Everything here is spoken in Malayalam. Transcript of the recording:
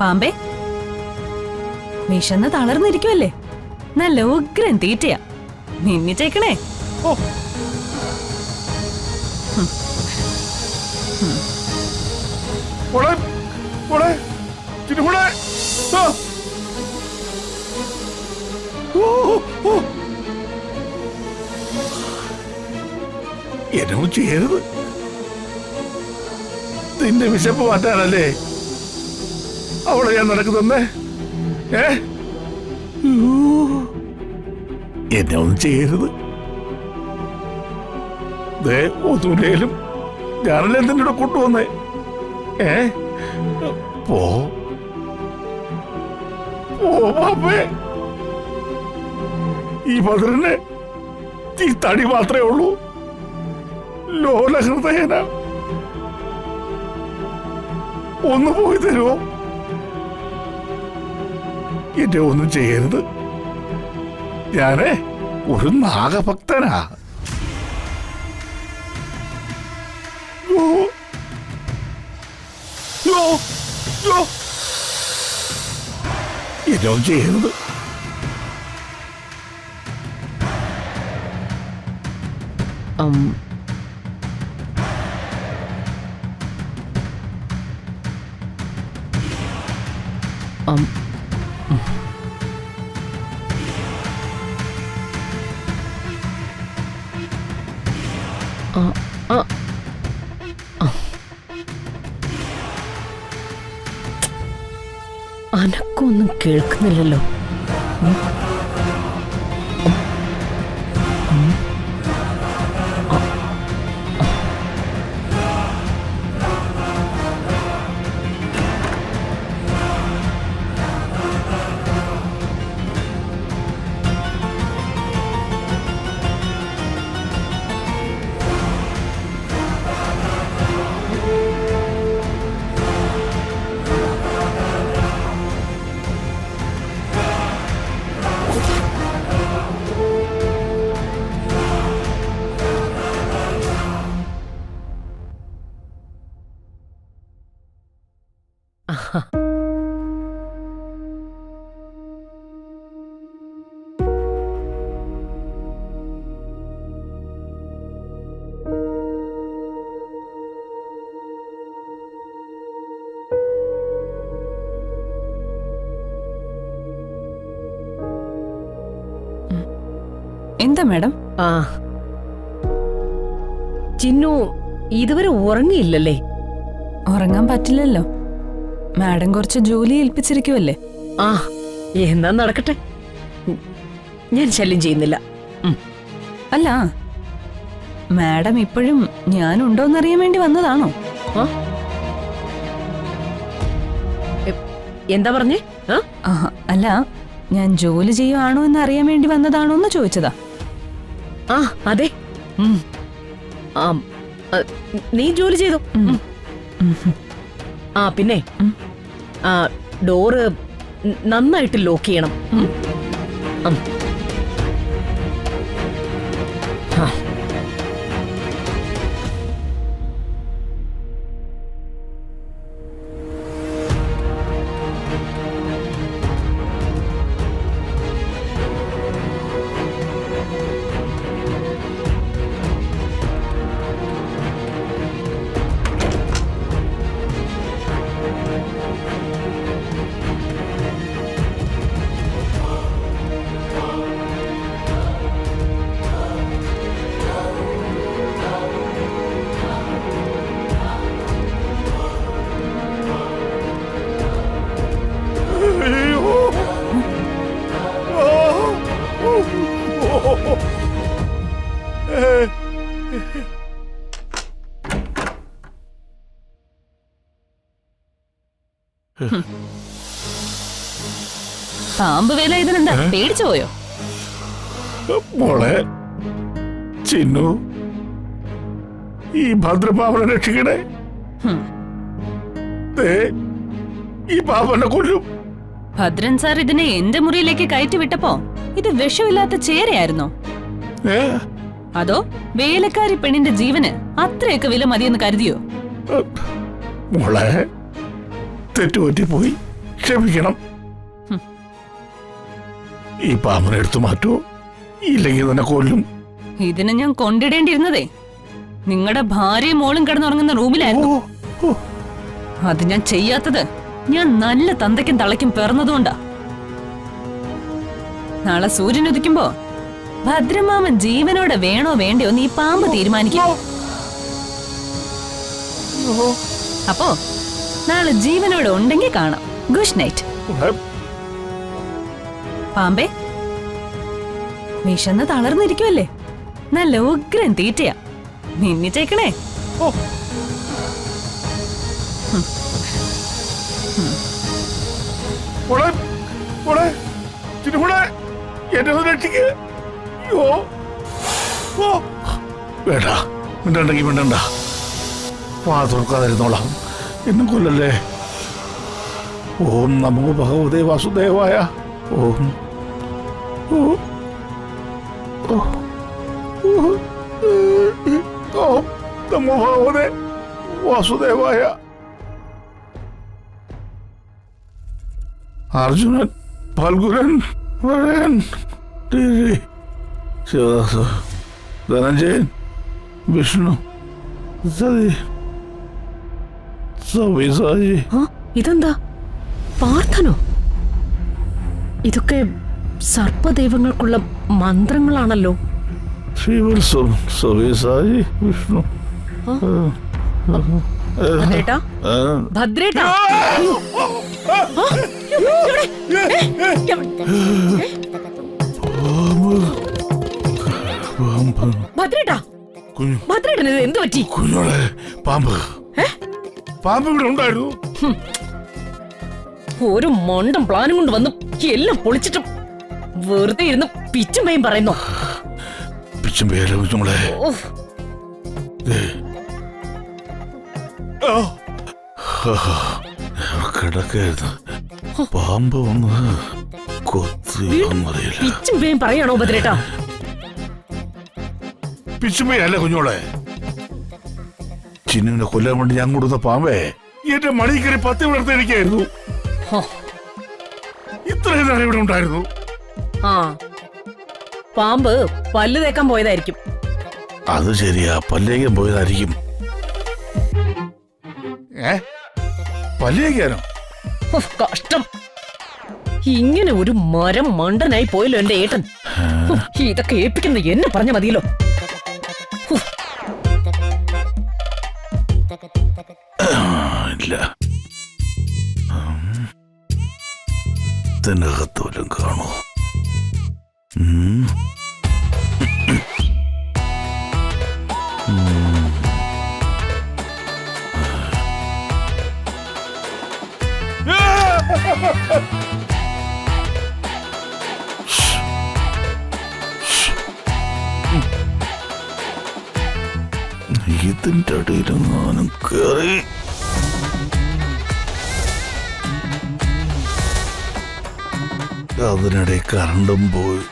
പാമ്പേ, വിശന്ന് തളർന്നിരിക്കുവല്ലേ? നല്ല ഉഗ്രൻ തീറ്റയാ, നിന്നിച്ചേക്കണേ. ഓ, മോളെ, മോളെ, ചിന്നുമോളെ. ആ. ഓ, ഓ. എന്നൊന്നും ചെയ്യരുത്. നിന്റെ വിശപ്പ് മാറ്റാനല്ലേ അവളെ ഞാൻ നടക്കുന്നേ? എന്നെ ഒന്നും ചെയ്യരുത്. ഒന്നുമില്ലേലും ഞാനല്ലേ നിന്റെ കൂടെ കൊണ്ടുവന്നേ. പോ പാപ്പേ. ഈ ഭദ്രന് ഈ തടി മാത്രമേ ഉള്ളൂ. ലോലഹൃദയന, ഒന്ന് പോയി തരുമോ? എന്നെ ഒന്നും ചെയ്യരുത്. ഞാനേ ഒരു നാഗഭക്തനാ. എന്നെ ഒന്നും ചെയ്യരുത്. അനക്കൊന്നും കേൾക്കുന്നില്ലല്ലോ. എന്താ മാഡം? ചിന്നു ഇതുവരെ ഉറങ്ങിയില്ലല്ലേ? ഉറങ്ങാൻ പറ്റില്ലല്ലോ, മാഡം കുറച്ച് ജോലി ഏൽപ്പിച്ചിരിക്കുവല്ലേ. എന്നാ നടക്കട്ടെ, ഞാൻ ശല്യം ചെയ്യുന്നില്ല. അല്ല, മാഡം ഇപ്പോഴും ഞാനുണ്ടോന്നറിയാൻ വേണ്ടി വന്നതാണോ? എന്താ പറഞ്ഞേ? അല്ല, ഞാൻ ജോലി ചെയ്യുവാണോ എന്ന് അറിയാൻ വേണ്ടി വന്നതാണോ എന്ന് ചോദിച്ചതാ. അതെ. നീ ജോലി ചെയ്തു. പിന്നെ ഡോറ് നന്നായിട്ട് ലോക്ക് ചെയ്യണം. പാമ്പ് വേല ഇതിനുണ്ട്, പേടിച്ചു പോയോ? മോളെ ചിന്നു, ഈ ഭദ്രപാവനെ രക്ഷിക്കണേ. ഈ പാവനെ കൊല്ലും. ഭദ്രൻ സാർ ഇതിനെ എന്റെ മുറിയിലേക്ക് കയറ്റി വിട്ടപ്പോ ഇത് വിഷമില്ലാത്ത ചേരയായിരുന്നോ? അതോ വേലക്കാരി പെണ്ണിന്റെ ജീവന് അത്രയൊക്കെ വില മതിയെന്ന് കരുതിയോ? മോളെ തെറ്റുപറ്റിപ്പോയി. ക്ഷമിക്കണം. ഈ പാമ്പിനെ എടുത്തു മാറ്റോ, ഇല്ലെങ്കിൽ തന്നെ കൊല്ലും. ഇതിനെ ഞാൻ കൊണ്ടിടേണ്ടിയിരുന്നതേ നിങ്ങളുടെ ഭാര്യയും മോളും കിടന്നുറങ്ങുന്ന റൂമിലായിരുന്നു. അത് ഞാൻ ചെയ്യാത്തത് ഞാൻ നല്ല തന്തയ്ക്കും തളയ്ക്കും പിറന്നതുകൊണ്ടാ. നാളെ സൂര്യൻ ഉദിക്കുമ്പോ ഭദ്രമാമൻ ജീവനോടെ വേണോ വേണ്ടയോ നീ പാമ്പ് തീരുമാനിക്കും. അപ്പോ നാളെ ജീവനോടെ ഉണ്ടെങ്കിൽ കാണാം. Good night. പാമ്പേ, വിശന്ന് തളർന്നിരിക്കുമല്ലേ? നല്ല ഉഗ്രൻ തീറ്റയാ, നിന്നിച്ചേക്കണേ. വേണ്ട, മിണ്ടണ്ടെങ്കിൽ മിണ്ടണ്ട. വാ തുറക്കാതിരുന്നോളാം, എന്നും കൊല്ലല്ലേ. ഓം നമോ ഭഗവതേ വാസുദേവായ. ഓം ഓം നമോ ഭഗവതേ വാസുദേവായ. അർജുനൻ, ഫൽഗുനൻ, വരൻ, ശിവദാസ്, ധനഞ്ജയൻ, വിഷ്ണു, സതി, സവിസായി. ഇതെന്താ പാർത്ഥനോ? ഇതൊക്കെ സർപ്പദൈവങ്ങൾക്കുള്ള മന്ത്രങ്ങളാണല്ലോ. ശ്രീവത്സം, സവിസായി, വിഷ്ണു. ഭദ്രേട്ടാ, ഭദ്രേട്ടാ, ഭദ്രേട്ടാ, ഭദ്രേട്ടന് ഇത് എന്ത് പറ്റി? കുഞ്ഞോളെ, പാമ്പ്, പാമ്പ് ഇവിടെ ഉണ്ടായിരുന്നു. ഒരു മണ്ടം പ്ലാനും കൊണ്ട് വന്നു എല്ലാം പൊളിച്ചിട്ടും വെറുതെ ഇരുന്ന് പിച്ചുമ്പയും പറയുന്നു. പിച്ചുമ്പയല്ലേ കുഞ്ഞോളെ? കിടക്കായിരുന്നു, പാമ്പ് വന്ന് കൊത്തിയെന്നറിയില്ല. പിച്ചുമ്പയും പറയാണോ ഭദ്രേട്ടാ? പിച്ചുമ്പയല്ല കുഞ്ഞോളെ, ചിന്നുവിനെ കൊല്ലാൻ വേണ്ടി ഞാൻ കൊടുത്ത പാമ്പേ എന്റെ മണിക്കറി 10 വിളർത്തിരിക്കായിരുന്നു. ഇത്രയും നേരം ഇവിടെ ഉണ്ടായിരുന്നു. ആ, പാമ്പ് പല്ല് തേക്കാൻ പോയതായിരിക്കും. അത് ശരിയാ, പല്ലേക്കാൻ പോയതായിരിക്കും. പല്ലേക്കാനോ? കഷ്ടം, ഇങ്ങനെ ഒരു മരം മണ്ടനായി പോയല്ലോ എന്റെ ഏട്ടൻ. ഇതൊക്കെ ഏൽപ്പിക്കുന്ന എന്നെ പറഞ്ഞ മതിയല്ലോ. ഇല്ല, ഇതിനകത്ത് വല്ലതും കാണോ? ഇതിന്റെ അടിയിലെങ്ങാനും കയറി അതിനിടെ കറണ്ടും പോയി.